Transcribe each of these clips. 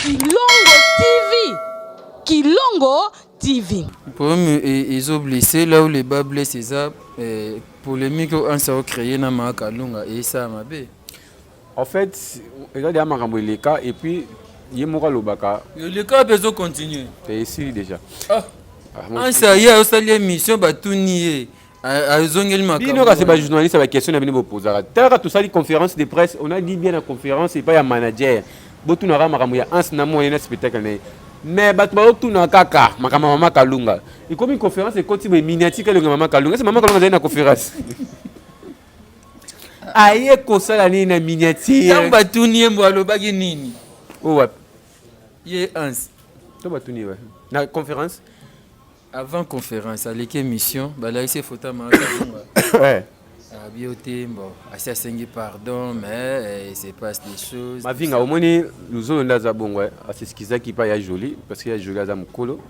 Kilongo TV. Kilongo TV. Pour eux, ils ont blessé là où les bas blessent, c'est ça. Polémique, on s'est créé dans ma Kalunga et ça m'a bé. En fait, regardez à Marambo les cas et puis il y a Mora Lobaka. Le cas peut continuer. C'est ici déjà. Ah, ça y est, ça y est, mission, bah tout nier. C'est pas journaliste, c'est la question de venir poser. Tout ça, les conférences de presse, on a dit bien la conférence, c'est pas un manager. Botu na rama kamuya ans na mo yena spectacle né. Mais batba tout na kaka, maman Kalunga. Et comme une conférence, c'est quand tu me miniature que le maman Kalunga, c'est maman Kalunga dans la conférence. Aïe, qu'on ça la na miniature. Tant batu ni mbo alobaki nini. Oh ouais. Yé ans. Tant batu ni ouais. La conférence. Avant conférence, à l'émission, bah là il s'est foutu à ma ouais. À bioté, bon, assez assengé pardon, mais il se passe des choses. Ma vie, au moins, nous avons un bon ouais. C'est ce qui est qui pas joli, parce qu'il y a joli à Mukolo.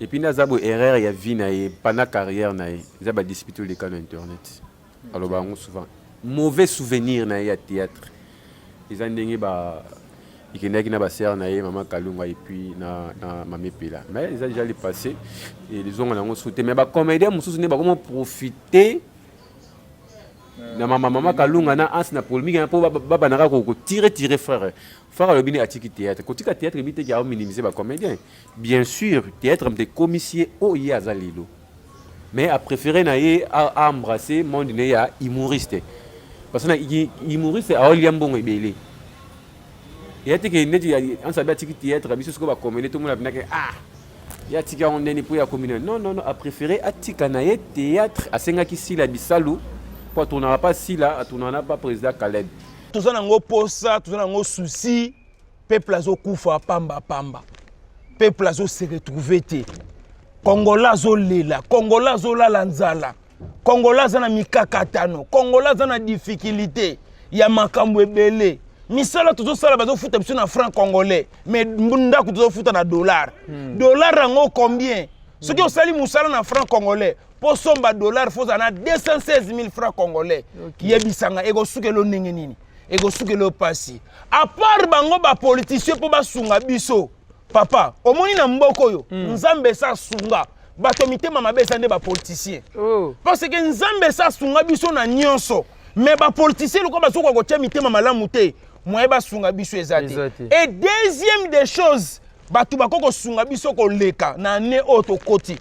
Et puis, nous avons une erreur, il y a vie, il y a pas de carrière, il y a disputé les canaux internet. Alors, bah, souvent, mauvais souvenir, il y a théâtre. Ils ont dit, bah, il y a une sœur, maman Kalunga, et puis maman Pela. Mais ils ont déjà passé, et les gens ont sauté. Mais bah, comme aider, nous avons comment profiter. Na maman Kalunga na ans na polémique na po baba na ko tirer frère le bini atiki théâtre ko tika théâtre bité ya minimiser ba comédien bien sûr théâtre de commissaire o ya zalilo mais a préféré na ye a embrasser monde ne ya humoriste parce que na humoriste a oliam bongo ebele ya tiki neti en sabia atiki théâtre biso ko ba comédien tout le monde a ah ya tika on ne pour ya comédien non a préféré atika na ye théâtre a senga ki sila bisalu. On n'a pas si là, on n'a pas président Khaled. Tout ça n'a pas posa, tout ça n'a pas souci. Peuple a koufa pamba. Peuple a se retrouver te. Congolais zo lela, Congolais zo la lanzala. Congolais na mikakatano, Congolais na difficulté. Ya makambo ebele. Misala tout ça bazo futa biso na franc congolais, mais mbunda ku to futa na dollar. Dollar rango combien? Ce qui osali musala na franc congolais. Pour somba dollar, il faut 216 000 francs congolais. Qui est bisanga, ego souke lo nini, ego souke lo passi. À part bango ba politicien pour ba sunga biso, papa, au moni na mboko yo, nzambe sa sunga, batomite mama besa nde ba politicien. Parce que nzambe sa sunga biso na nyonso, mais ba politicien lo ko ba soko ko tia mitema malamu te, moye ba sunga biso ezate. Et deuxième des choses, batu ba ko sunga biso ko leka na ne auto koti.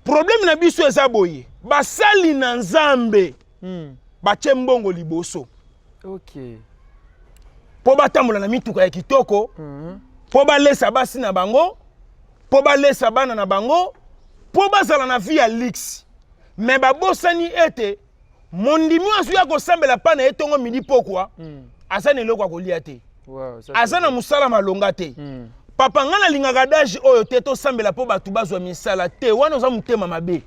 Problème na biso eza boye basali na nzambe batie mbongo liboso OK po batambola na mituka ya kitoko po balesa basi na bango po balesa bana na bango po bazala na vie ya lix mais babosani ete mondimi asu ya kosambela pana etongo midi pokwa azana eloko kolia te azana musala malonga te papa ngana lingaka daji oyo te to sambela po batu bazwa misala te wana oza mutema mabe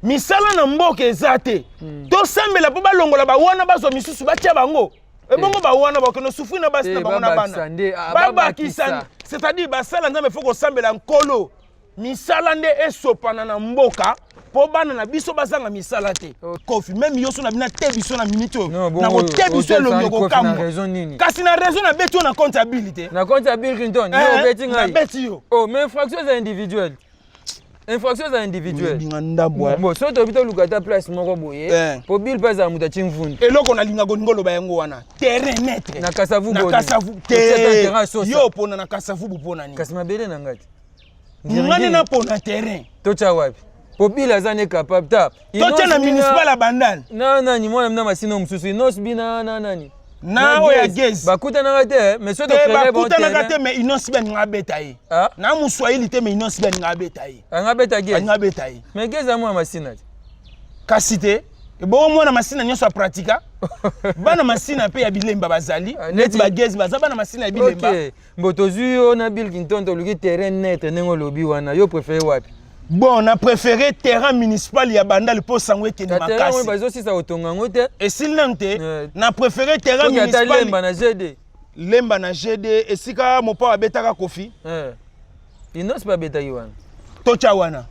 misala na mboka eza te to sambela po balongola ba wana bazwa misusu batia bango ebongo ba wana bakeno sufu na basi na bango na bana baba kisani c'est-à-dire basala nzambe foko sambela nkolo misala nde esopana na mboka po bana na biso bazanga misala te kofi même yoso na bina te biso na minute na ko te biso elongo ko kamba kasi na raison na beto na comptabilité Clinton yo beti ngai na beti yo oh mais infractions individuelles bon so to bito lukata place moko boye po bill pesa muta chimfundi eloko na linga ngolo ba yango wana terrain net na kasavu boye na kasavu te yo pona na kasavu bopona ni kasi mabele na ngati ngane na pona terrain to cha wapi popile azane capable ta to na municipal abandal na ni mwana mna masino msusu inos bina nani na oya gezi bakuta na te mais so to créer bon bakuta na te mais inos ben ngabeta yi na muswahili te mais inos ben ngabeta yi ngabeta gezi ngabeta yi mais gezi amwa masina kasi te bo mwana masina nyoso pratika bana masina pe ya bilemba bazali net ba gezi baza bana masina ya bilemba OK mbotozu yo na Bill Clinton to luki terrain net nengo lobi wana yo préféré wapi bon on a préféré terrain municipal ya bandal pour sangwe ke makasi terrain bazo si sa otonga ngote et s'il nante na préféré terrain municipal lemba na GD esika mopa abetaka kofi inos pa beta yiwana tocha wana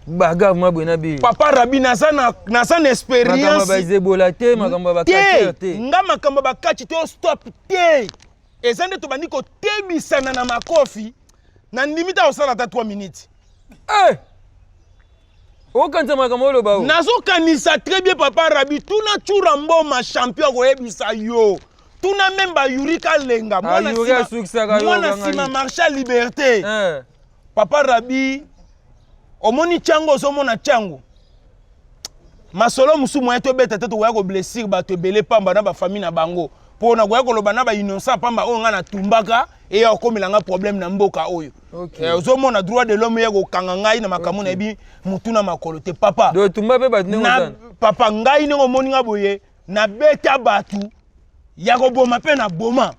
baga mabwe bi papa rabi na sana expérience makamba ba zebola te makamba ba kati te nga makamba ba kati te stop te eza nde tobandi kotebisana na makofi na ndimita osala ata 3 minutes. okanisa makambo oloba o nazokanisa très bien papa Rabi tuna chura mboma champion koyebisa yo tuna memba Yurika Lenga mwana sima Marshal Liberté papa Rabi omoni chango ozomona chango masolo musu moya tobeta te tokoya koblessir bato ebele pamba na bafamille na bango mpo na koya koloba na bainonsa pamba oyo nga na tumbaka eya okomelanga problème na mboka oyo ozomona droit de l'homme ya kokanga ngai na makambo na yebi mutu na makolo te papa papa ngai ndenge omoni nga boye nabeta bato ya koboma mpe na boma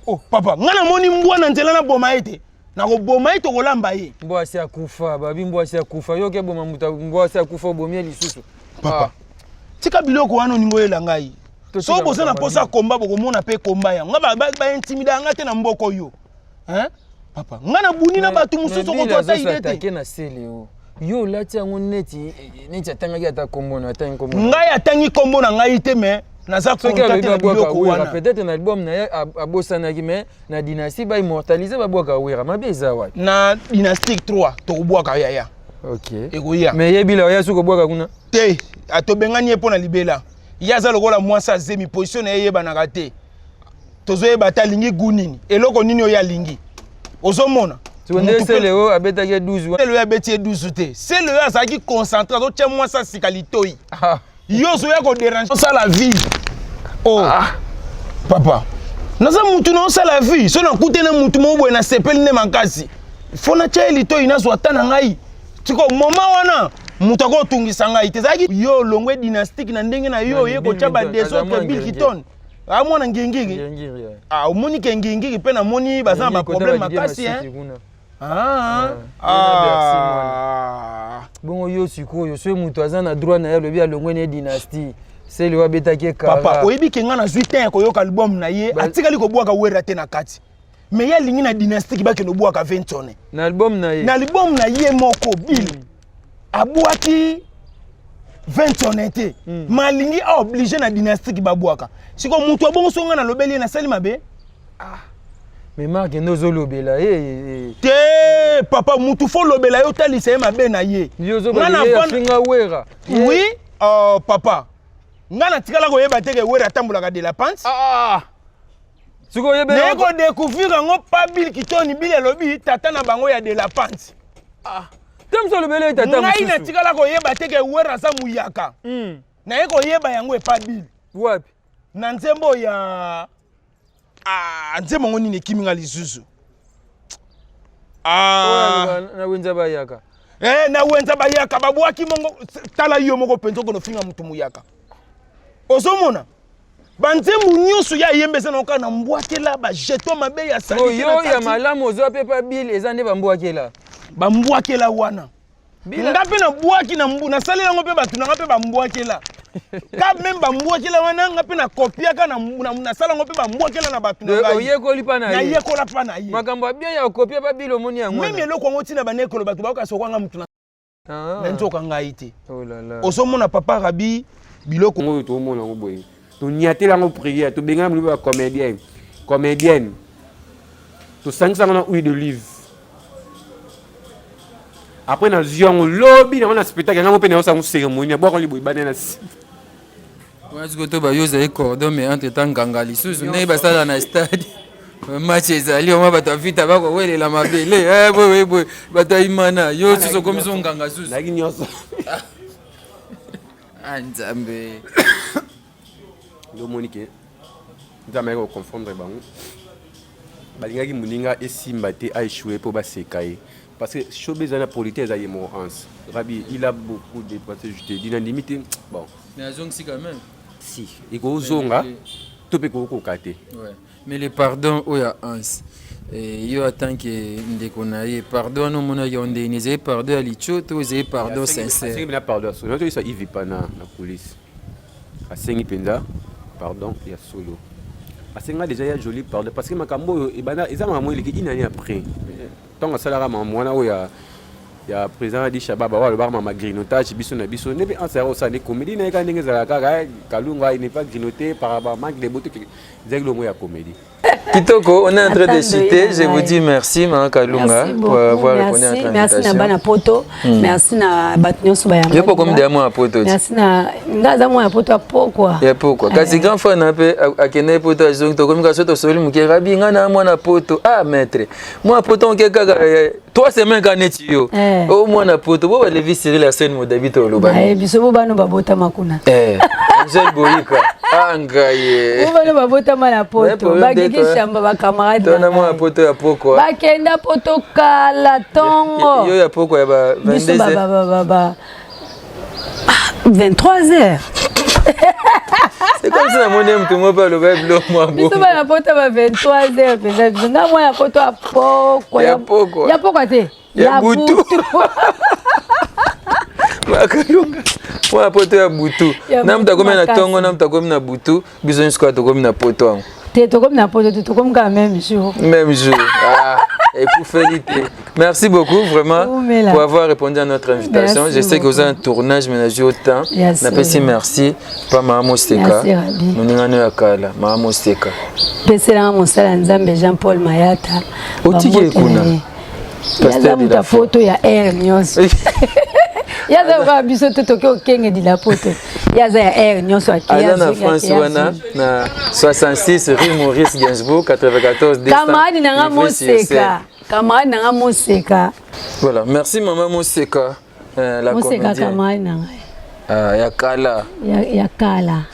oh papa nga namoni mbwa na nzela na boma ete na koboma ete kolamba ye mbwasi akufa babi mbwasi akufa yo ke boma muta mbwasi akufa obomie lisusu papa tika biloko wana oningo yela ngai so boza na posa komba bokomona pe komba ya nga ba intimida nga te na mboko yo hein papa nga na buni na bato mususu ko tota idete ke na sele o yo lati yango neti atangaki ata kombo na atangi kombo ngai atangi kombo na ngai te me naza contacté na biloko wana peut-être na album na abosanaki mais na dynastie ba immortaliser ba bwaka wera mabe eza wa na dynastie 3 to bwaka yaya OK ekoya mais yebila ya suko bwaka kuna te atobengani ye pona libela yaza lokola mwasa zemi position na yeba na raté tozoyeba ta lingi gunini eloko nini oya lingi ozomona c'est le abetaki 12 c'est le abeti 12 te c'est le azaki concentré zo tia mwasa sikalitoyi yo zo ya ko déranger ça la vie oh papa naza mutu na ça la vie so na kutena mutu mo boye na sepeli ne makasi fona tia litoyi na zo atana ngai tiko moma wana mutu ko tungisa ngai te zaki yo longwe dynastique na ndenge na yo ye ko tia ba des autres Bill Kiton amona ngengiri omoni kengengiri pe na moni baza ba problème makasi hein bongo yo sikoyo so mutu aza na droit na ye lobi alongwe ne dynastie c'est le wabetaki kara papa oyebi kenga na 8 ans koyoka album na ye atikali ko bwaka wera te na kati mais ya lingi na dynastie ki bakeno bwaka 20 tonnes na album na ye moko Bill abwaki 20 tonnes te malingi a obligé na dynastie ki babwaka siko mutu abongo songa na lobeli na sali mabe mais Marc nozo lobela te papa mutu fo lobela yo talisa ye mabe na ye ngana finga wera oui papa ngana tikala ko yeba teke wera tambulaka de la pente siko yeba ne ko découvrir ngo pa Bill Kitoni Bill lobi tata na bango ya de la pente temso lobela tata ngai na tikala ko yeba teke wera sa muyaka na ye ko yeba yango e pa Bill wapi na nzembo ya nzembo ngoni ne kiminga lisusu na wenza bayaka na wenza bayaka babwaki mongo tala yo moko penzo kono finga mutu muyaka ozomona banzembo nyonso ya yembesa na oka na mbwakela ba jeton mabe ya sali yo ya malamu ozo pepa Bill eza nde bambwakela wana ngape na bwaki na mbu na sali yango pe batu na ngape bambwakela ka même bambwakela wana ngape na kopiaka na sala ngo pe bambwakela na batu na ngai oyekoli pa na ye yekola pa na ye makambo bien ya kopia pa Bill omoni yango même eloko ngo tina banekolo batu baoka sokwanga mutu na nzoka ngai te oh là là osomona papa Rabi biloko ngo to mona ngo boye to niatela ngo prière to benga mu ba comédienne to sangisa na huile d'olive après na zion lobby na spectacle na mo pe na sa cérémonie bo ko li boy banana Parce que tu as eu cordon, mais entre temps, Gangali, sous ne pas ça dans le stade. Match ezali on va ta vite ba ko wele la mabele boy bata imana yo tso comme son ganga sous la ginyoso anzambe lo monique nzambe ko confondre bango balingaki muninga esimba te a échoué pour basekai parce que showbiz na politique za yemo Hans Rabi il a beaucoup dépassé je te dis na limite bon mais azong si quand même si et ko zonga to pe ko kate ouais mais le pardon oya Hans yo attend que ndeko na ye pardon no mona yonde ni ze pardon ali choto ze pardon sincère c'est que pardon solo to ça il vit pas na police a sengi penza pardon ya solo a senga déjà ya joli pardon parce que makambo e bana ezama mo iliki inani après tant que ça la maman oya ya président Adi Shababa wa le bar mama grignotage biso na biso ne be en ça ça ne comédie na ka ndenge za ka Kalunga il n'est pas grignoté par manque de beauté zeng lo mo ya comédie. Kitoko, on est en train de citer. Je vous dis merci, Mme Kalunga, pour avoir répondu à notre invitation. Merci à Poto. Merci à Batnion Soubaya. Il y a pas comme des mots à Poto. Merci à Ngazamoy à Poto. Pourquoi? Il y a pourquoi. Quand c'est grand frère, à Kenya Poto, ils ont communication sur le monde. Rabi, ngana moi na Poto. Ah maître, moi Poto on quelque 3 semaines quand est yo. Au moins na Poto, vous allez vivre sur la scène mo d'habiter au Loba. Eh, biso bano babota makuna. Angel Boyika. Angaye. Vous bano babota mala Poto. Bagiki shamba ba camarade. Tona moi Poto ya pourquoi? Bakenda Poto kala tongo. Yo ya pourquoi ya ba 22h. 23h. C'est comme ça mon aime tout moi pas le web moi. Biso ba na Poto ba 23h pesa biso nga moi ya Poto a poko. Ya poko. Ya poko te. Ya butu. Makalunga. Moi Poto ya butu. Namta comme na tongo namta comme na butu, biso nsko to comme na Poto. T'es comme na Poto, tu comme quand même jour. Même jour. Ah, et pour féliciter. Merci beaucoup vraiment pour avoir répondu à notre invitation. Merci. Je sais que vous avez un tournage ménager au temps. Merci. Merci. Pas Maman Steka. Moningano yakala, Maman Steka. Pesela mosala nzambe Jean-Paul Mayata. Otiki kuna. Pasteur de la photo ya air nyonso. Yaza kwa biso totoke okenge di la poto. Yaza ya air nyonso akia. Na France wana na 66 rue Maurice Gainsbourg 94 décembre. Camarade nanga Moseka. Camarade nanga Moseka. Voilà, merci maman Moseka. La comédienne. Moseka camarade nanga. Ah, ya kala. Ya kala.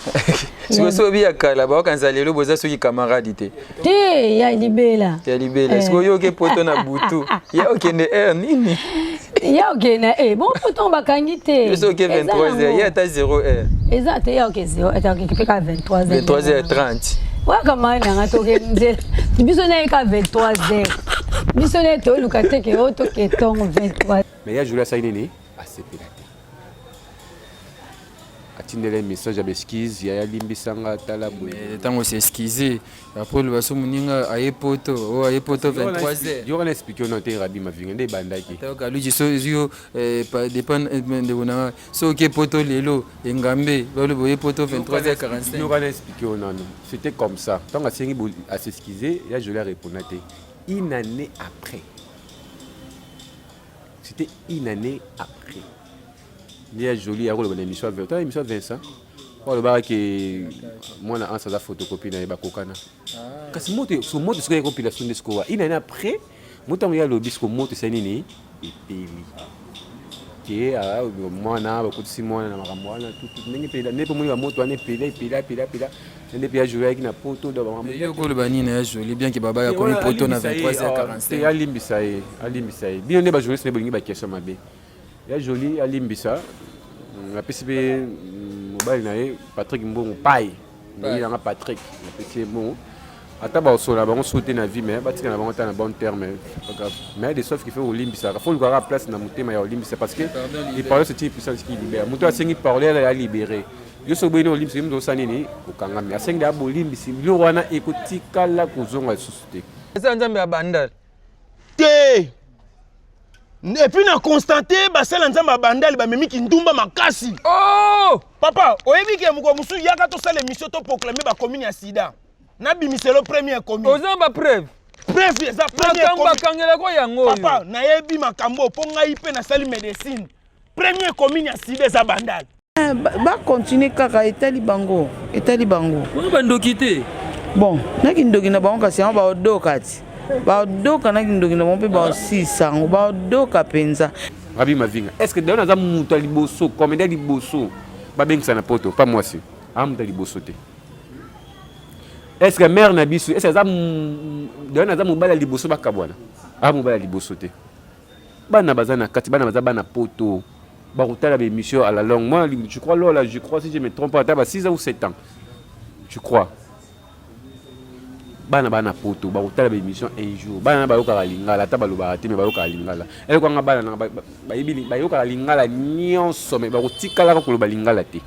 Si vous savez ya kala, ba kanza lelo boza soki camarade te. Te ya libela. Ya libela. Est-ce que yo ke poto na butu? Ya okende air nini? Ya okena bon poto bakangi te. Yo soki 23h, ya ta 0h. Exact, ya ok 0, eta ok kipeka 23h. 23h30. Wa kama nanga toke nzela. Biso na ka 23h. Biso na to lukate ke oto ke tongo 23. Mais ya joula sainene assez pelate. Atindele message à besquize, ya limbisanga tala boye. Tango c'est esquisé. Après le baso muninga ayepoto, o ayepoto 23h. Yo on explique on te rabi ma vinga de bandaki. Toka luji so yo pas dépend de wona. So ke poto lelo engambe, ba le boye poto 23h45. Yo on explique on non. C'était comme ça. Tant à sengi à s'esquiser, ya je lui répondais une année après. C'était une année après. Il y a joli à l'émission l'émission Vincent. Oh le bar que moi na ansa za photocopie na bakokana. Kasi moto so moto c'est une compilation de score. Une année après, moto ya lobby ko moto c'est nini et peli. Qui a moi na beaucoup de Simon na makamwana tout ndenge peli ne pour moi moto ane peli ne puis jouer avec na poto de maman. Yo ko le bani na joli bien que baba ya komi poto na 23h45. Alimbisa e. Bien ne ba jouer c'est bolingi ba question mabe. Ya joli alimbisa la PCB mobile nae Patrick Mbongo pai il a Patrick la PCB bon ata ba so la ba on sauter na vie mais ba tika na ba on ta na bon terme mais des sauf qui fait olimbisa faut le voir place na mutema ya olimbisa parce que il parle ce type puissance qui libère muto a sengi parler à libérer yo so boino olimbisa muto sanini okanga mais a sengi da bolimbisa lo wana ekotika la kozonga susute ça nzambe ya bandal te. Et puis on a constaté que c'est l'ensemble de bandal qui ndumba makasi. Oh papa, oyebi ke mukomusu yaka to sala émission to proclamer ba commune ya sida. Na bimiselo le premier commune. Ozamba preuve. Preuve ça premier commune. Bakangela ko yango. Papa, na yebi makambo po ngai pe na sali médecine. Premier commune ya sida za bandal. Ba continuer kaka etali bango. Ko bandoki te. Bon, na kindoki na bango kasi ba odokati. Ba doka na kindoki na mompe ba sisa ba doka penza rabi mavinga est-ce que dans za muto liboso comédie liboso ba bengisa na poto pas moi si amuta liboso te est-ce que mère na biso est-ce que za dans za mobala liboso ba kabwana amobala liboso te bana bazana kati bana baza bana poto ba rotala ba émission à la longue moi je crois là je crois si je me trompe pas ta ba 6 ans ou 7 ans je crois bana poto ba utala ba émission un jour bana ba yoka lingala ta baloba te me ba yoka lingala ele ko nga bana ba yibili ba yoka lingala nyonso me ba kotikala ko loba lingala te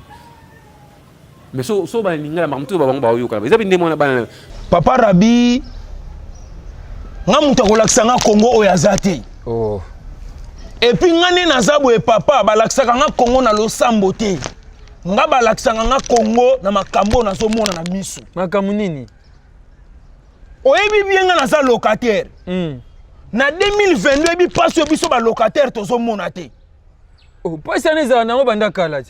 mais so ba lingala ma mutu ba bango ba yoka ba zabi ndemo na bana papa Rabi nga mutu ko lakisa nga Congo oyazate oh Et puis ngane nazabo et papa balakisaka nga Congo na losambo te. Nga balakisaka nga Congo na makambo na somona na miso. Makambo nini? Oyebi bien nga naza locataire. Na 2022 ebi passe yo biso ba locataire tozomona te. Oh, pas ça neza na banda kala.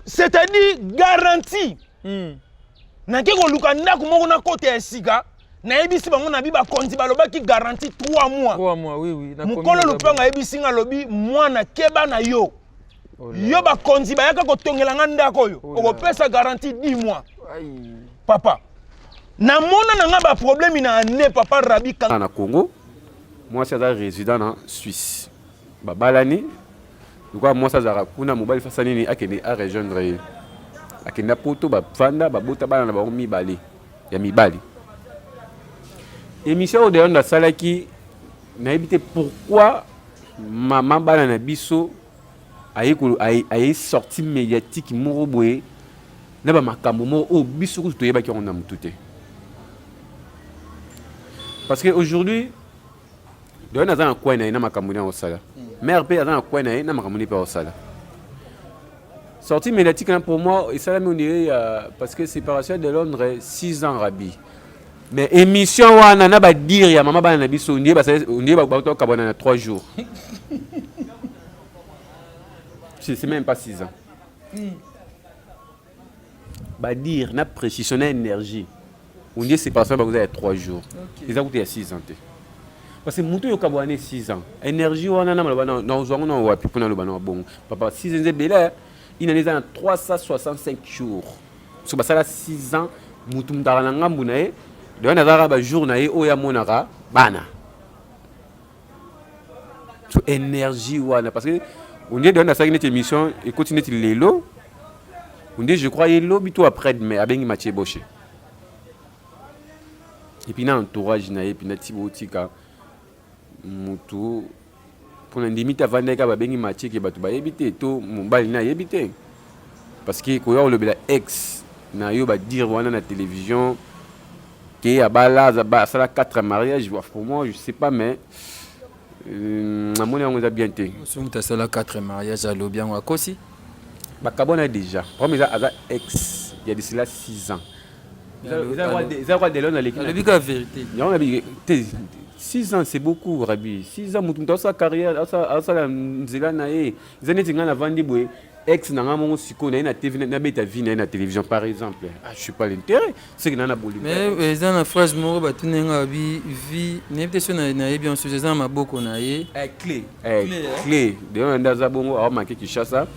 C'est-à-dire garantie. Na ke ko luka ndako moko na côté ya sika. Na ebisi bango na biba konti balobaki garantie 3 mois. 3 mois, oui, oui. Mukolo lupanga ebisi nga lobi mwana keba na yo. Yo ba konti ba yaka ko tongela nga ndako yo. Oko pesa garantie 10 mois. Papa. Na mona na nga ba problème na ane papa Rabi kan na Congo. Moi c'est un résident en Suisse. Ba balani. Pourquoi moi ça zara kuna mobile fasani ni akene a rejoindre. Akena poto ba vanda ba bota bana na ba mibali. Ya mibali. Émission de Onda Salaki n'a évité pourquoi maman Banana Bisso a sorti médiatique Moroboé n'a pas makambo au Bisso que tu es qui on a tout. Parce qu'aujourd'hui, de Onda Zana quoi n'a makambo au sala. Mère père Zana quoi n'a makambo pas au sala. Sortie médiatique pour moi et ça on dirait parce que séparation de Londres 6 ans Rabi. Mais émission wana na ba dire ya maman bana biso ndiye ba to kabona na 3 jours. C'est même pas 6 ans. Ba dire na précisionner énergie. On dit c'est pas ça ba vous avez 3 jours. Ils ont coûté 6 ans. Parce que mutu yo kabona 6 ans. Énergie wana na malobana na ozwango na wapi pona lobana bon. Papa 6 ans bela il en est à 365 jours. So ba sala 6 ans mutu mdara ngambu na e de on a ba jour na o ya monara bana so énergie wana parce que on dit on a ça une émission et continue lelo on dit je crois yelo bito après mais abengi Mathieu Boché et puis na entourage na et puis na tibotika mutu pour limite avant ka babengi Mathieu ke batu ba yebite to mobali na yebite parce que ko yo le bela ex na yo ba dire wana na télévision qui a bala ça la 4 mariages pour moi je sais pas mais à mon avis on a bien été sur ta ça la 4 mariages à l'obien ou à Kosi ba kabona déjà premier ça ex il y a de cela 6 ans ils ont de l'on à l'équipe la vérité il y a 6 ans c'est beaucoup Rabi 6 ans mutu sa carrière ça la nzela na e ils ont dit ngana vandi boy ex nanga mongo siko na TV na beta vie na télévision par exemple je suis pas l'intérêt c'est que na bolu mais ça na phrase moko batunenga vie n'était sur na bien sur ça maboko na ye clé de on ndaza bongo a manqué Kinshasa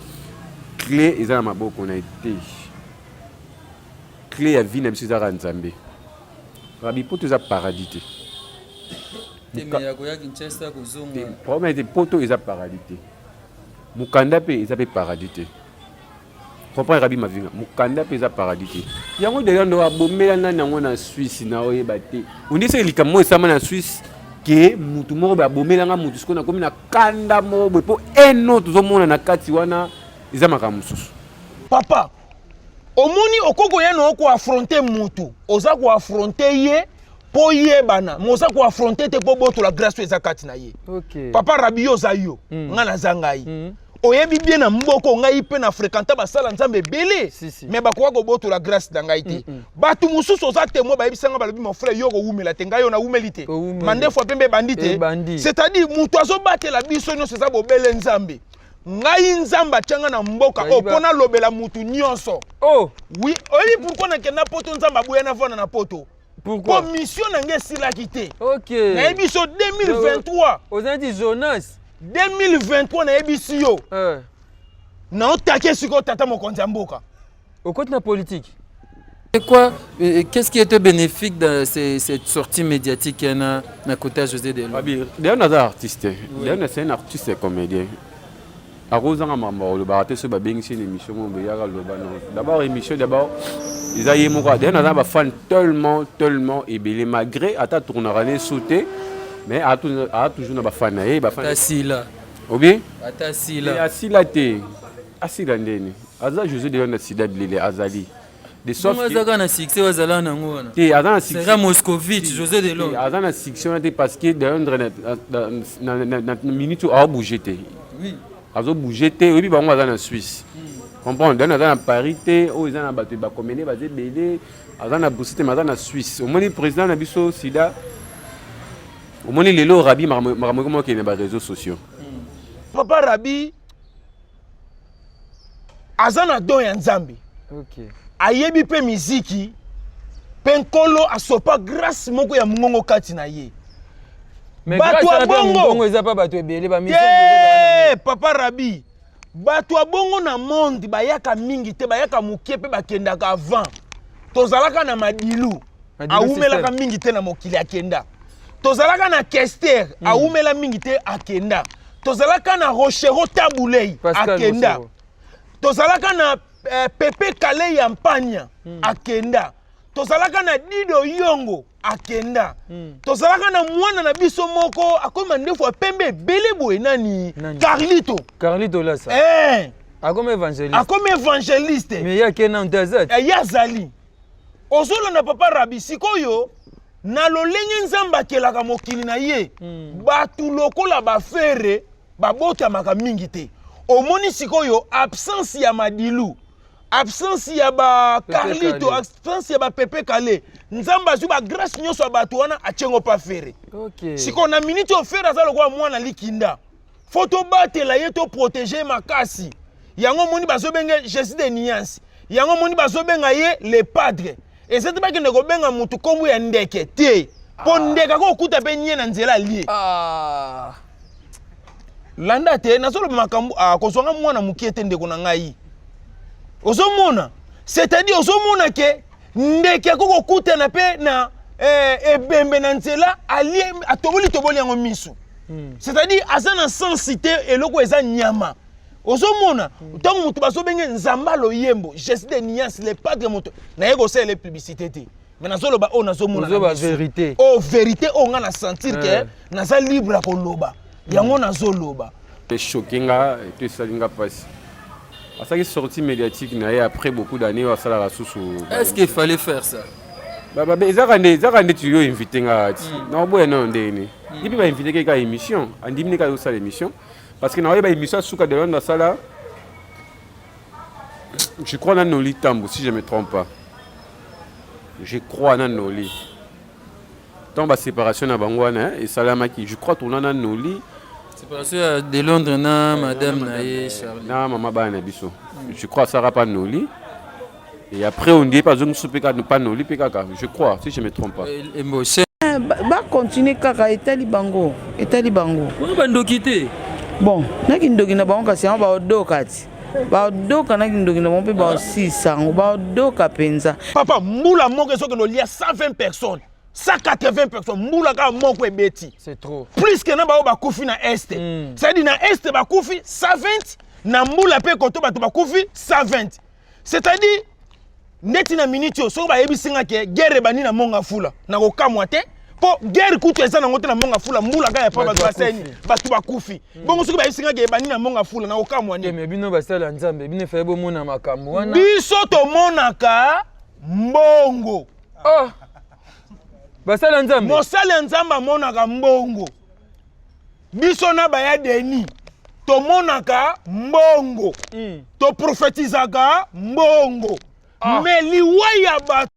clé eza na maboko na été clé ya vie na biso za Nzambe Rabi poto za paradis te mais ya ko ya Kinshasa ko zonga problème de poto eza paradis te mukanda pe eza pe paradis te comprendre Rabi Mavinga mukanda pe eza paradis te yango de ndo abomela na nango na Suisse na oyeba te on dit c'est likamo esama na Suisse ke mutu moko ba bomela nga mutu sikona komi na kanda moko po eno tozomona na kati wana eza makambo mususu papa omoni okoko ya no ko affronter mutu oza ko affronter ye po yebana moza ko affronter te po boto la grâce eza kati na ye OK papa Rabi yo za yo nga na zangai oyebi bien na mboko ngai pe na fréquenter basala nzambe belé mais bakwa ko boto la grâce na ngai te batu mususu oza témoin ba yebisanga balobi mon frère yo ko wumela te ngai yo na wumelité mande fois pembe bandité c'est-à-dire mutu azo batela biso nyo seza bo belé nzambe ngai nzamba tianga na mboka opona lobela mutu nyonso oh oui oyebi pourquoi na kena poto nzamba boya na vana na poto pourquoi mission na ngai sila kité OK na biso 2023 ozanti Jonas 2023 na ebisi yo na otake siko tata mokonzi ya mboka au côté de la politique. Et quoi qu'est-ce qui était bénéfique dans cette sortie médiatique na côté José Delon? D'ailleurs on est artiste. D'ailleurs c'est un artiste et comédien. À cause de mambo le baraté sur babing c'est une émission on beya loba non. D'abord émission d'abord ils a yemo quoi. D'ailleurs on a fan tellement et belé malgré à ta tourner sauter mais à toujours na fan na ba fan Tasila. Obi? Tasila. Asila te. Asila ndeni. Aza José Delon na sida blé azali. de sorte que ça na succès wazala nango wana et azana succès c'est Moscovitch José Delon azana succès on parce que dans na minute a bougé oui azo bougé et puis bango azana Suisse comprendre dans azana Paris té o azana bato ba commener ba zebele azana Bruxelles mais azana Suisse au moins président na biso sida au moins lelo Rabi maramo qui na ba réseaux sociaux Papa Rabi azana don ya Nzambe OK ayebi pe miziki pe nkolo asopa grâce moko ya mungongo kati na ye mais bato abongo eza pa bato ebele ba mission Papa Rabi bato abongo na monde bayaka mingi te bayaka mukie pe bakendaka avant tozalaka na madilu aumelaka mingi te na mokili akenda tozalaka na Kester aumela mingi te akenda tozalaka na Rochero Tabulei akenda tozalaka na Pepe Kale ya Mpanya akenda tozalaka na Dido Yongo akenda tozalaka na mwana na biso moko akoma ndefu pembe bele boye nani Carlito la sa akoma évangéliste mais ya kena ndazat ya zali ozola na Papa Rabi sikoyo na lolenge Nzamba kelaka mokili na ye batu lokola bafere babota maka mingi te omoni sikoyo absence ya madilu absence ya ba Carlito absence ya ba Pepe Kale Nzamba zu ba grâce nyonso ya bato wana achengo pa fere OK siko na minute ofere azalo kwa mwana likinda photo batela ye to protéger makasi yango moni bazobenga Jésus de Niance yango moni bazobenga ye le padre et c'est pas que ne kobenga mutu kombu ya ndeke te po ndeka ko kuta pe nye na nzela lie landa te nazolo makambu kozonga mwana mukie te ndeko na ngai ozomona c'est-à-dire ozomona ke ndeke ko kuta na pe na ebembe na nzela ali atoboli yango misu c'est-à-dire azana sensité eloko eza nyama ozomona tango mutu bazobenge Nzamba loyembo Jésus de Niance le padre moto na yego c'est les publicités te mais nazoloba o nazomona na vérité vérité o nga na sentir que naza libre ko loba yango nazoloba te choquinga te salinga passe à ça qui sortie médiatique na après beaucoup d'années à sala sous est-ce qu'il fallait faire ça ezakande tu yo invité nga na boye non ndeni et puis ba invité quelqu'un émission andimine ka ça l'émission parce que na ba émission suka de la sala je crois dans Noli Tambo si je me trompe pas je crois dans Noli tant ba séparation na bangwana et salama qui je crois tourna dans Noli séparation de Londres na madame na Charlie na maman ba na biso je crois ça pas Noli. Et après, on dit pas Noli, je crois, si je ne me trompe pas. Ba continuer kaka etali bango. Ko bando quitter. Bon, na kindoki na bango kasi ba odokati. Ba odoka na kindoki na bompe ba 600, ba odoka penza. Papa, mbula moko ezoke no lia 120 personnes. 180 personnes, mbula ka moko ebeti. C'est trop. Plus que na ba kufi na este. C'est-à-dire na este ba kufi 120, na mbula pe koto ba kufi 120. C'est-à-dire neti na minute yo so ba yebisinga ke guerre bani na monga fula na ko kamwa te po guerre kutu eza na ngote na monga fula mbula ka ya pa ba baseni batu bakufi bongo so ba yebisinga ke bani na monga fula na ko kamwa ni mais bino basala Nzambe bino fa ebo mona makambo wana biso to monaka mbongo basala Nzambe mosala Nzamba monaka mbongo biso na ba ya deni to monaka mbongo to prophétisaka mbongo mais liwaya ba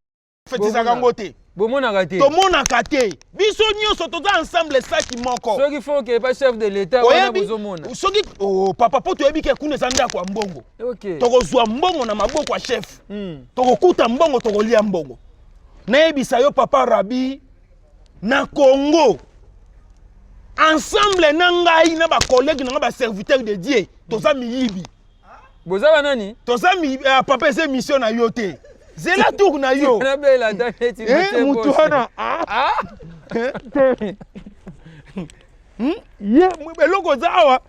prophétisaka ngote bomonaka te to monaka te biso nyonso toza ensemble saki moko soki faut que pas chef de l'état wana bozomona soki papa poto yebi ke kuna zanda kwa mbongo OK tokozwa mbongo na maboko ya chef tokokuta mbongo tokolia mbongo nayebisa yo Papa Rabi na Congo ensemble na ngai na ba collègue na ba serviteur de Dieu toza miyibi bozaba nani toza mi papa ese mission na yo te zela tour na yo na bela daneti mutu wana ye eloko zawa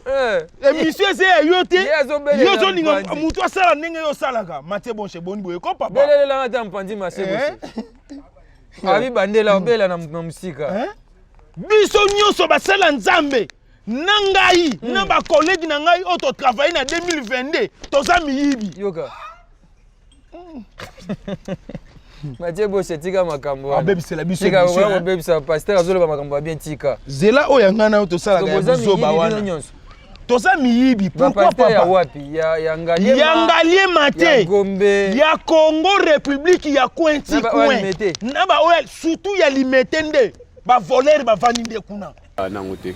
émission ese ya yo te yo zo ninga mutu asala ndenge yo salaka Mathieu Bonche boni boye ko papa belela ngata mpandi masebo abi bandela obela na musika biso nyonso basala Nzambe na ngai na ba collègue na ngai auto travailler na 2022 toza miyibi yoka Mathieu Boche tika makambo. Abebisela biso. Tika wa bebisa pasteur azoloba makambo bien tika. Zela oyo ngana to sala ga biso ba wana. Toza miyibi pourquoi papa ya wapi ya ngalie mate Gombe ya Congo République ya Kwenti Kwen na ba oya surtout ya limetende ba voler ba vaninde kuna nangote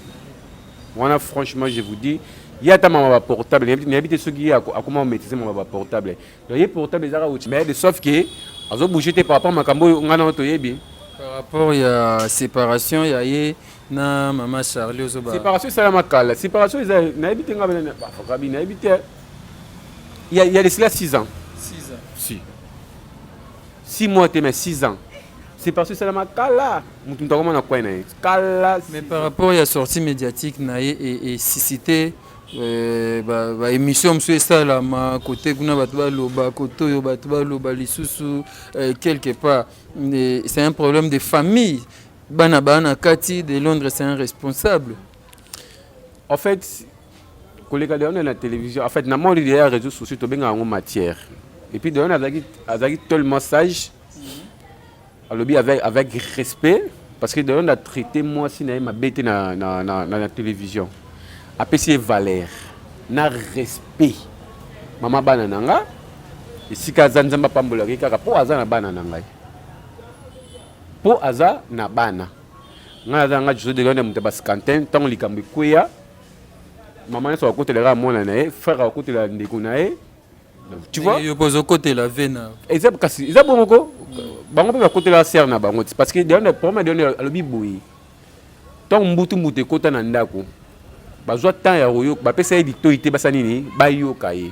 wana franchement je vous dis il y a ta maman portable il habite ceux qui a comment maîtriser maman portable donc il portable zara outil mais de sauf que azo bouger tes papa makambo ngana to yebi par rapport ya séparation ya ye na maman Charlie ozoba séparation ça la makala séparation na habite ngaba na Fabi na habite il y a de cela 6 ans 6 ans si 6 mois mais 6 ans séparation ça la makala mutu ndakoma na kwa na kala mais par rapport à la sortie médiatique na et cité ba émission monsieur ça là ma côté kuna batu ba loba koto yo batu ba loba lisusu quelque part c'est un problème de famille bana kati de Londres c'est un responsable en fait collègue de on la télévision en fait na moi les réseaux sociaux to benga en matière et puis de on azaki tellement sage alobi avec respect parce que de on a traité moi si na ma bête na la télévision apesi valeur na respect mama bana nanga esika zanzamba pambola kaka po aza na bana nanga po aza na bana nga zanga jozo de ngana mutaba scantin tant likambi kuya mama ne so akotela mona na e frère akotela ndeko na e tu vois yo pozo côté la vena ezab kasi ezab moko bango pe bakotela sœur na bango parce que de on a problème de on alobi boyi tant mbutu kota na ndako bazwa temps ya royo bapesa ye litoyi te basani nini bayoka ye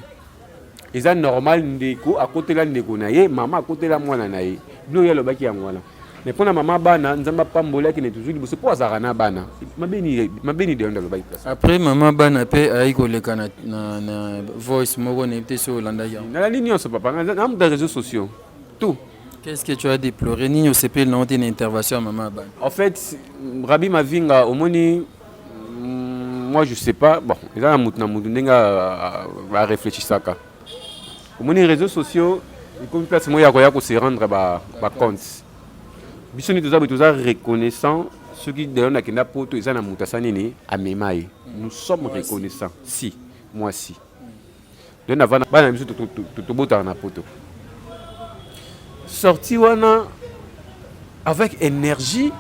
eza normal ndeko akotela ndeko na ye mama akotela mwana na ye bino ye alobaki yango wana mais mpona mama bana nzambe apambolaki ne toujours liboso mpo azalaka na bana mabeni de yondo alobaki place après mama bana mpe ayi koleka na voice moko nayebi te so olandaki yango nalandi nyonso papa namuta réseaux sociaux tout. Qu'est-ce que tu as déploré ni au CP non une intervention à maman bana en fait Rabi Mavinga omoni moi je sais pas bon il y a un ndenga va réfléchir ça ka au les réseaux sociaux il comme place moi ya ko se rendre ba compte biso ni toza reconnaissant ceux qui donnent na kenda poto ezana mutasani ni amemaye nous sommes reconnaissants si moi si donc avant bana biso to bota na poto sorti wana avec énergie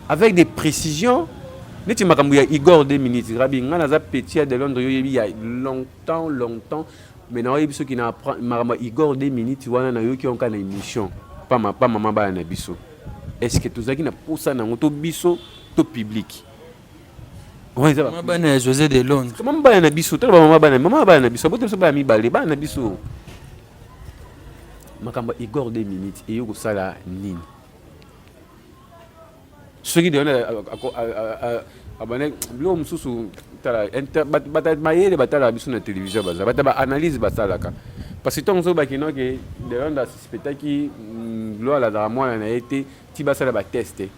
avec des précisions. Neti makambu ya Igor 2 minutes rabi ngana za petit de Londres yo yebi ya longtemps mais na yebi so ki na makambu Igor 2 minutes wana na yo ki onka na émission pas maman ba na biso est-ce que tozaki na posa na ngoto biso to public ouais ça maman ba José de Londres maman ba na biso to maman ba na biso boto so ba mi balé ba na biso makambu Igor 2 minutes et yo ko sala nini ceux qui donnent abonné l'homme sous tala bata mayele batala biso na télévision baza bata analyse basalaka parce que tant so bakino que de onda spectacle lo la da moi na été ti basala ba tester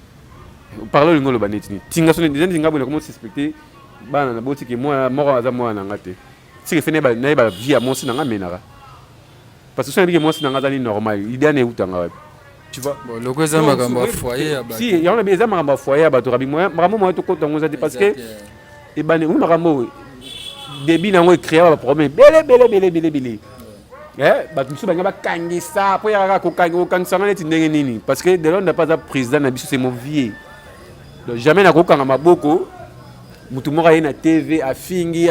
parler ngolo banetini tinga so des ndinga bona comment suspecter bana na boti que moi moko aza moi na ngate si que fene ba na ba vie à moi si na ngamenaka parce que so ndike moi si na ngazali normal idée na utanga wapi. Tu vois bon le quoi ça makambo foyer à si il y en a bien makambo foyer à batorabi moi makambo to kota ngoza parce que et bane oui makambo débit na ngo créer ba problème belé ba musu banga ba kangisa po ya ko kangisa na neti ndenge nini parce que de l'on n'a pas un président na biso c'est mon vieux donc jamais na ko kanga maboko mutu moko na TV afingi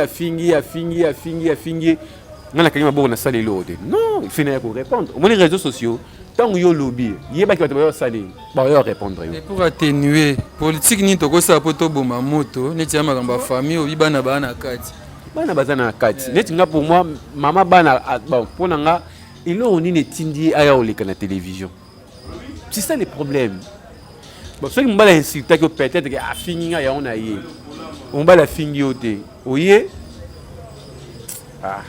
ngana kanyi maboko na salle l'autre non il fait na ko répondre au moins les réseaux sociaux. Tant que lobby, il y a pas qui va salir, va répondre. Et pour atténuer politique ni toko sa poto boma moto, ni tia makamba famille o bana bana kati. Bana bazana kati. Neti nga pour moi maman bana bon pour nga il on ni netindi aya oleka na télévision. C'est ça le problème. Bon ceux qui m'ont insulté que peut-être que a fini ya on a yé. On va la fingi oté. Oyé. Ah.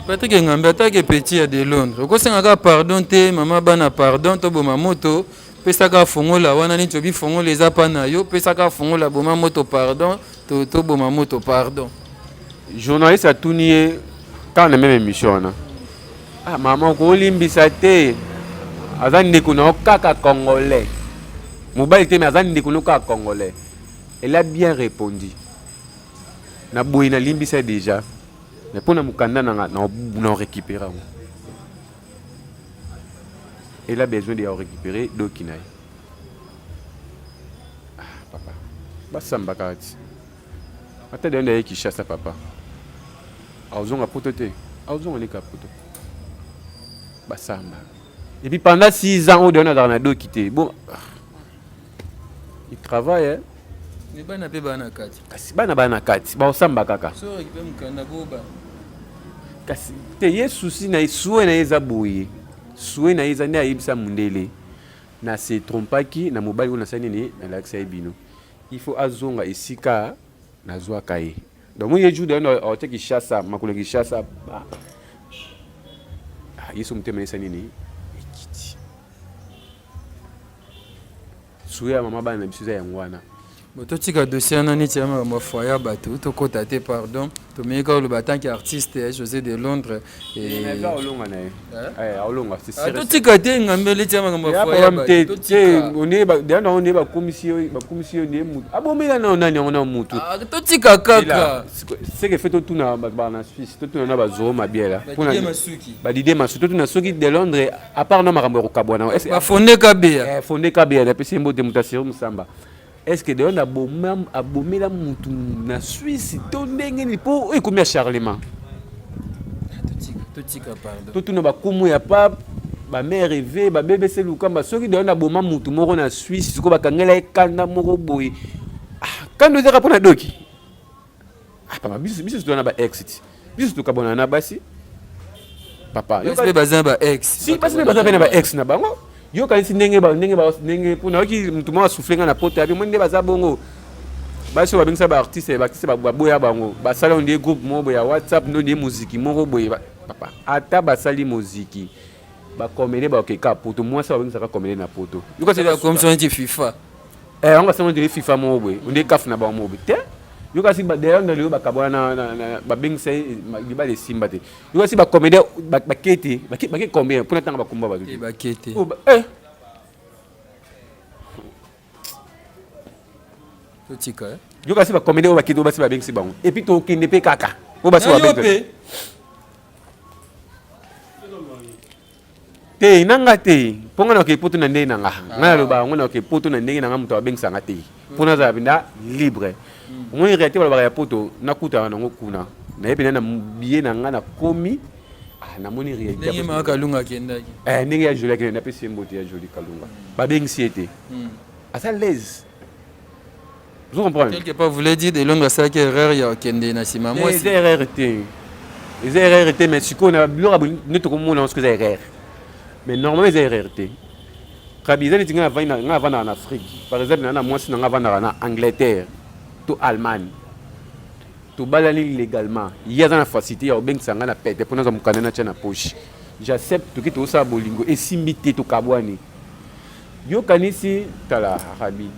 Patrick Ngambe attaque petit à de Londres. Ko senga pardon te maman bana pardon to boma moto pesaka fongola wana ni tobi fongola les apana yo pesaka fongola boma moto pardon to boma moto pardon. Journaliste a tourné quand la même émission là. Ah, maman, ko limbisa te. Azan ndeko na kaka congolais. Mobile te mais azan ndeko na kaka congolais. Elle a bien répondu. Na boy na limbisa déjà. Mais pour na mukanda na récupérer. Elle a besoin de récupérer Dokinaï. Ah, papa. Basamba kati. Ata de ndé qui chasse papa. Auzon a pototé. Auzon on est capoto. Basamba. Et puis pendant 6 ans, on donne à Darnado quitter. Bon, il travaille. Hein. Mais bana pe bana kati. Kasi bana kati. Ba osamba kaka. So récupérer mukanda boba. Kasi te ye souci na soué na eza boye. Soué na eza ne ayibisa mundele. Na se trompaki na mobali on a sani ni na l'accès ebino. Il faut azonga esika na zwa kaye. Donc moi yeju de on te ki chassa makolo ki chassa. Ah yeso mutema sani ni. Soué à maman bana bisuza yangwana. Bototika dossier nani tiama ma foya bato to kota te pardon to meka le battant qui artiste José de Londres et olonga na olonga c'est sérieux totika te ngambele tiama ma foya bato on est ba commission ne mutu abomela na nani on mutu totika kaka c'est que fait tout na ba Suisse tout na ba zoma biela pour na masuki ba dide masuki tout na soki de Londres à part na makambo kabwana est-ce ba fondé kabea fondé kabea na pesi mbote mutasiro musamba. Est-ce que d'ailleurs abomé la moutou na Suisse to ndenge ni po ekomi Charlemagne totika pardon tout na ba kumu ya pa ba mère rêvé ba bébé c'est lukamba soki d'ailleurs na boma moutou moko na Suisse ko bakangela ekanda moko boy ah quand nous era pona doki ah papa biso to na ba exit biso to kabona na basi papa yo ba bazin ba ex si parce que bazin na ba ex na bango yo kanisi ndenge pona ki mutu mwa souffler na poto abi mwende baza bongo baso babingisa ba artiste ba boya bango basala on des groupe mo boya WhatsApp no des musique moko boye papa ata basali musique ba komene ba okeka poto moi ça babingisa ka komene na poto yo kasi la commission de FIFA on va seulement de FIFA mo boye on des kaf na ba mo boye te yo kasi ba d'ailleurs na leo ba kabona na ba bingisa ba les simba te yo kasi ba komene ba kete ba combien pour natanga ba kumba ba ba kete totika yo kasi ba comédie o ba kido ba si ba bengsi bango et puis to kende pe kaka o ba si ba bengsi te nanga te ponga na ke poto na ndenge nanga nga lo ba ngona ke poto na ndenge nanga muto ba bengsa ngate pona za binda libre ngoni réalité ba ya poto na kuta na ngokuna na yepe na biye na nga na komi na moni réalité ndenge ma kalunga kendaki ndenge ya joli kende na pesi mbote ya joli kalunga ba bengsi ete asa l'aise. Vous comprenez? Quelque part, vous voulez dire de Londres, ça qui est erreur, il y a Kende Nassima. Moi, c'est erreur. Les erreurs, mais si on a bien nous tout le monde que c'est erreur. Mais normalement, les erreurs. Kabisa ni tinga avant en Afrique. Par exemple, na moi si na avant en Angleterre, to Allemagne. To balali légalement. Il y a une facilité au bank sanga na pète pour nous am kanana na poche. J'accepte que tout ça bolingo et simité to kabwani. Yo kanisi tala Arabi.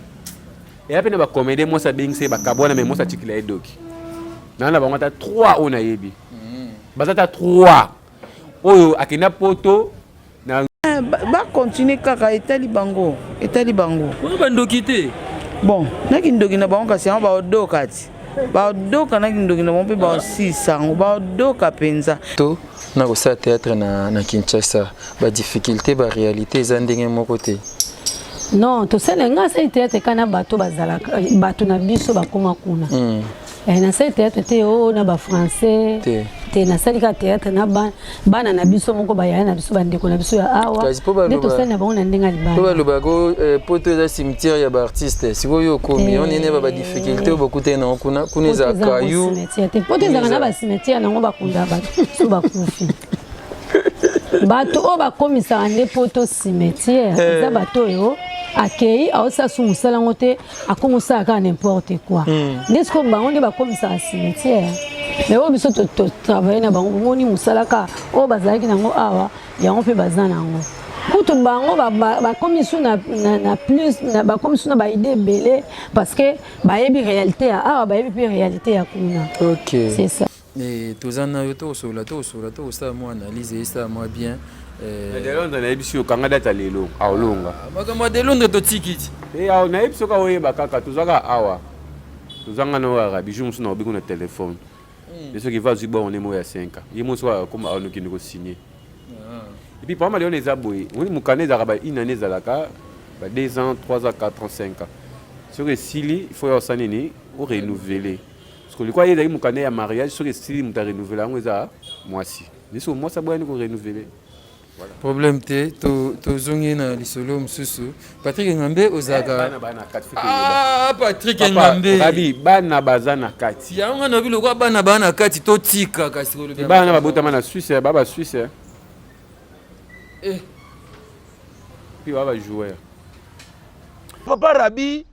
Et après, on va commander moi ça bien c'est bakabona mais moi ça tikila edoki. Nana ba ngata 3 on a yebi. Bazata 3. Oyo akina poto na ba continuer kaka etali bango. Oyo bandoki te. Bon, na kindoki na bango kasi ba odoka ti. Ba odoka na kindoki na bango pe ba 600, ba odoka penza. To na ko sa théâtre na Kinshasa, ba difficulté ba réalité za ndenge moko te. Non, to sele nga sa théâtre kana bato bazala bato na biso bakoma kuna. Na sa théâtre te o na ba français. Te na sali ka théâtre na bana na biso moko ba yana biso bandeko na biso ya awa. Ne to sele na bango na ndenga libana. To ba lobago poto za cimetière ya ba artiste. Sikoyo komi on ene ba difficulté o bakute na kuna kuneza kayu. Poto za na ba cimetière na ngo bakunda bato ba kufi. Bato o bakomisa nde poto cimetière eza bato yo akei aosa sumusala ngote akomusa ka n'importe quoi n'est-ce que bango nde bakomisa cimetière mais o biso to travailler na bango ngoni musala ka o bazalaki nango awa yango pe bazana nango kutu bango bakomisu na plus bakomisu na ba idée belé parce que bayebi réalité ya awa bayebi pe réalité ya kuna. OK, c'est ça. Et tous en a eu tout sur la ça moi analyse ça moi bien. De Londres na ebiso kanga data lelo aolonga. Moi de Londres to tikiti. Et awa na ebiso ka oyeba kaka tozaka awa. Tozanga no arabi jour na obiko na téléphone. Et ce qui va zuba on est mo ya 5 ans. Yemo soit comme on qui nous signer. Et puis par exemple les aboy, on mukane za ba inane za laka ba 2 ans, 3 ans, 4 ans, 5 ans. Sur les sili, il faut y sanini ou renouveler. Parce que le quoi il y a mukane ya mariage sur les sili muta renouveler on za moi si. Mais sur moi ça boy nous renouveler. Voilà. Problème te to zongi na lisolo msusu. Patrick Ngambe ozaka. Ah Patrick Ngambe. Babi bana bazana kati. Ya nga no bilo kwa bana kati to tika kasi ko le. Bana babotama na Suisse, baba Suisse. Puis baba joueur. Papa Rabi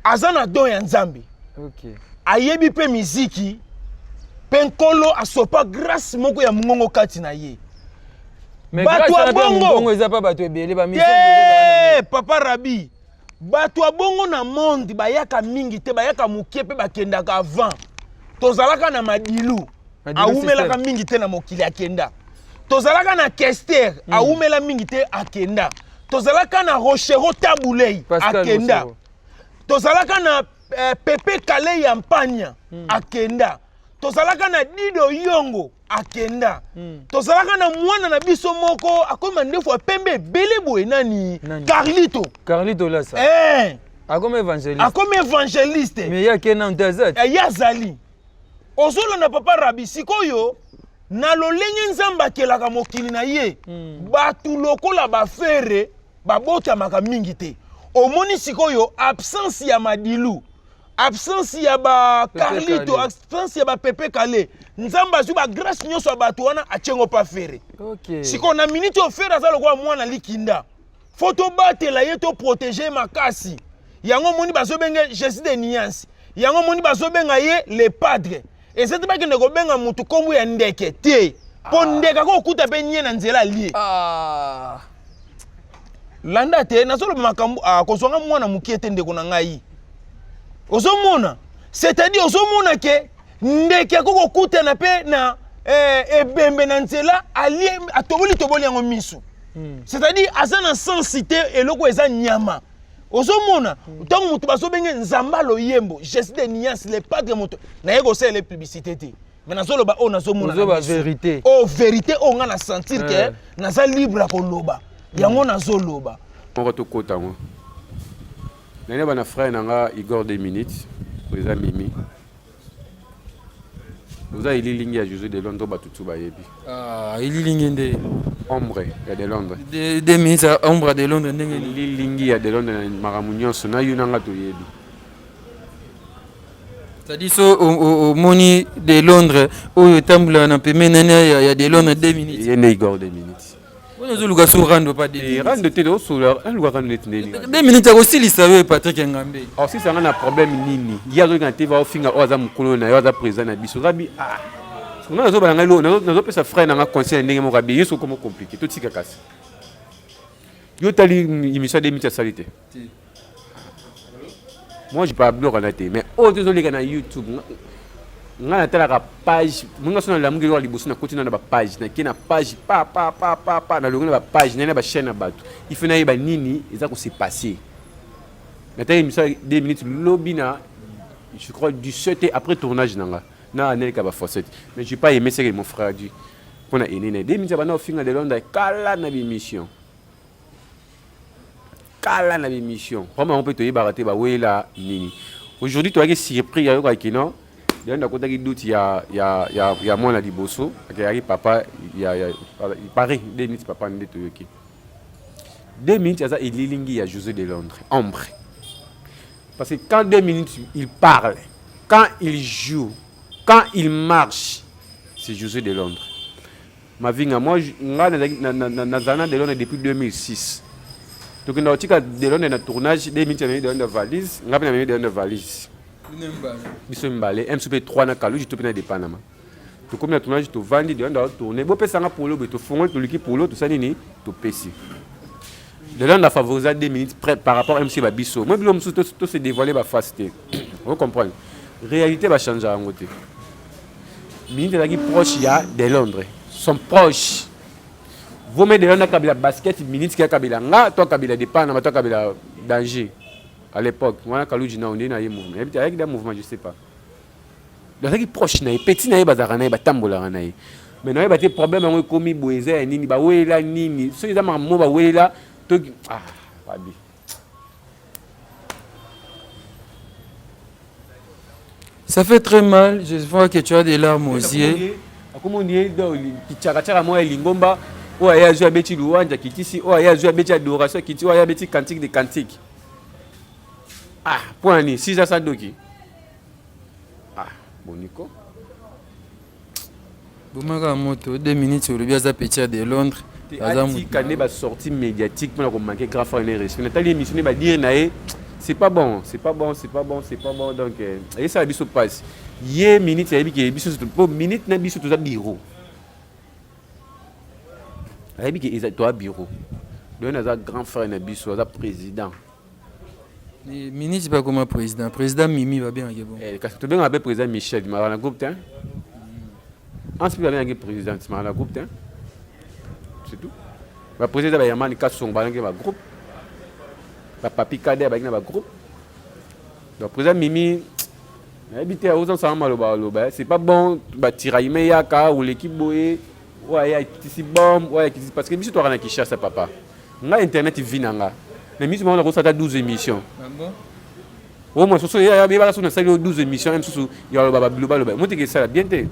azana don ya Nzambe. OK. Ayebi pe miziki. Penkolo asopa grâce moko ya mungongo kati na ye. Mais grâce à bongo eza pa bato ebele ba mission de Papa Rabi. Bato bongo na monde bayaka mingi te bayaka mukie pe bakendaka avant. Tozalaka na madilu. Aumelaka mingi te na mokili akenda. Tozalaka na Kester aumela mingi te akenda. Tozalaka na Rochero Tabulei akenda. Tozalaka na Pepe Kale ya Mpanya akenda. Tozalaka na Dido Yongo akenda. Tozalaka na mwana na biso moko akoma ndefu pembe bele boye nani Carlito là ça. Akoma évangéliste. Akoma évangéliste. Mais ya kena ndazat. Ya zali. Ozolo na Papa Rabi sikoyo na lolenge Nzamba kelaka mokili na ye. Batu lokola ba fere babota maka mingi te. Omoni sikoyo absence ya madilu. Absence ya ba Carlito, absence ya ba Pepe Kale. Nzamba zu ba grâce nyoso batu wana achengo pa fere. OK. Siko na minute o fere azalo kwa mwana likinda. Photo batela ye to protéger makasi. Yango moni bazobenga Jésus de Niance. Yango moni bazobenga ye le padre. Et c'est pas que ne ko benga mutu kombu ya ndeke te. Po ndeka ko kuta pe nye na nzela lie. Landa te na solo makambu kozonga mwana mukiete ndeko na ngai. Ozomona, c'est-à-dire ozomona ke ndeke koko kuta na pe na ebembe na nzela ali atoboli yango misu. C'est-à-dire azana sensité eloko eza nyama. Ozomona, tant mutu bazobenge Nzamba loyembo, Jésus de Niance le padre mutu. Na yego c'est les publicités te. Mais na solo ba o na zomona. Ozoba vérité. Oh vérité o nga na sentir que na za libre ko loba. Yango na zoloba. On to kota ngo. Nene bana frère nanga Igor 2 minutes, président Mimi. Vous avez lilingi à José de Londres batutu bayebi. Lilingi nde ombre ya de Londres. 2 minutes à ombre de Londres ndenge lilingi ya de Londres na maramunyo na yunanga to yebi. C'est-à-dire au moni de Londres où tambula na pemenana ya de Londres 2 minutes. Yene Igor 2 minutes. On nous luka sur rando pas 2 minutes. Rando te do sur un luka rando netneli. 2 minutes aussi li savait Patrick Ngambe. Alors si ça a un problème nini, il y a des gens qui vont finir au azam kolona yo za président na biso rabi on a zo balanga lo na pesa frère na conseil ndenge mo rabi yeso comme compliqué tout tika kasi. Yo tali émission de minutes salité. Moi je pas blog na té mais oh désolé na YouTube ngana tala ka page munga sona la mungi li bosu na continue na ba page na kina page pa na longo na ba page na ba chaîne na bato il faut na yeba nini eza ko se passer maintenant émission 2 minutes lobina je crois du 7 après tournage nanga na anel ka ba forcette mais j'ai pas aimé ce que mon frère dit pour na enene 2 minutes ba na finga de Londres kala na émission comment on peut te yebarater ba wela nini aujourd'hui tu as surpris ya yo ka kino il y a un doute il y a moi là liboso qui arrive papa il paraît 2 minutes papa ndé to yoki 2 minutes ça il lilingi à José de Londres ombre parce que quand 2 minutes il parle quand il joue quand il marche c'est José de Londres ma vie moi na zana de Londres depuis 2006 donc on a de Londres na tournage 2 minutes de valise ngapa na de valise biso mbale MCP3 na kalu jito pena de Panama to comme na tournage to vandi de onda tourner bo pesa nga polo be to fongol to liki polo to sanini to pesi de là on a favorisé 2 minutes par rapport à MC ba biso moi bilo mso to se dévoiler ba face te on comprend réalité va changer en côté. Minute qui proche il y a de Londres sont proches. Vous mettez de Londres Kabila basket minute qui a Kabila nga toi Kabila dépend toi Kabila danger à l'époque moi Kalouji na on est na y mouvement avec des mouvements je sais pas. Donc qui proche na petit na bazara na batambola na mais na ba des problèmes on komi boeza nini ba wela nini so ils ama mo ba wela to ah babi. Ça fait très mal, je vois que tu as des larmes aux yeux. Comme on dit, Pichakachara moi Lingomba, ou aya joué beti Luanja kitisi, ou aya joué beti adoration kiti, ou aya beti cantique de cantique. Ah, point ni, 6 à Sadoki. Ah, Bonico. Boumaka moto 2 minutes sur le biasa petit de Londres. Ati kané ba sortie médiatique pour la manquer grave en RS. Nathalie émission ba dire naé c'est pas bon, c'est pas bon, c'est pas bon, c'est pas bon donc et ça biso passe. Yé minute ya biki biso pour minute na biso tout ça bureau. Ya biki ils toi bureau. Donc na grand frère na biso za président. Les minutes pas comme président. Président Mimi va bien bon. Quand tu bien avec président Michel, il m'a la groupe hein. Ensuite il va bien avec président, il m'a la groupe hein. C'est tout. Le président va y avoir 4 son ba groupe. Papi Kader avec un groupe. Donc président Mimi habité aux ensemble maloba c'est pas bon ba tirailler yaka ou l'équipe boé ouais ici bombe ouais parce que biso to kana Kinshasa papa. Nga internet vinanga. Mais mise on a reçu 12 émissions. Ah bon? Au moins so ya ba so na 12 émissions même so ya ba global ba. Moi te que ça bien té.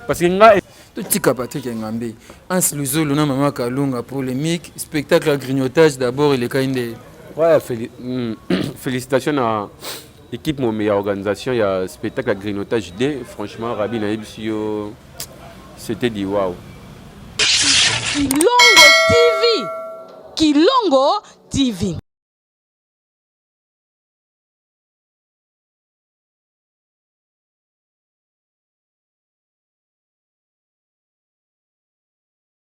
Parce que nga tout petit Patrick Ngambe. Ans Luzolo na Mama Kalunga polémique, spectacle à grignotage d'abord et les Kainde. Ouais, félicitations à l'équipe, mon meilleure organisation. Il y a spectacle à grignotage D. Franchement, Rabi Naïbsio, c'était dit waouh. Kilongo TV. Kilongo TV.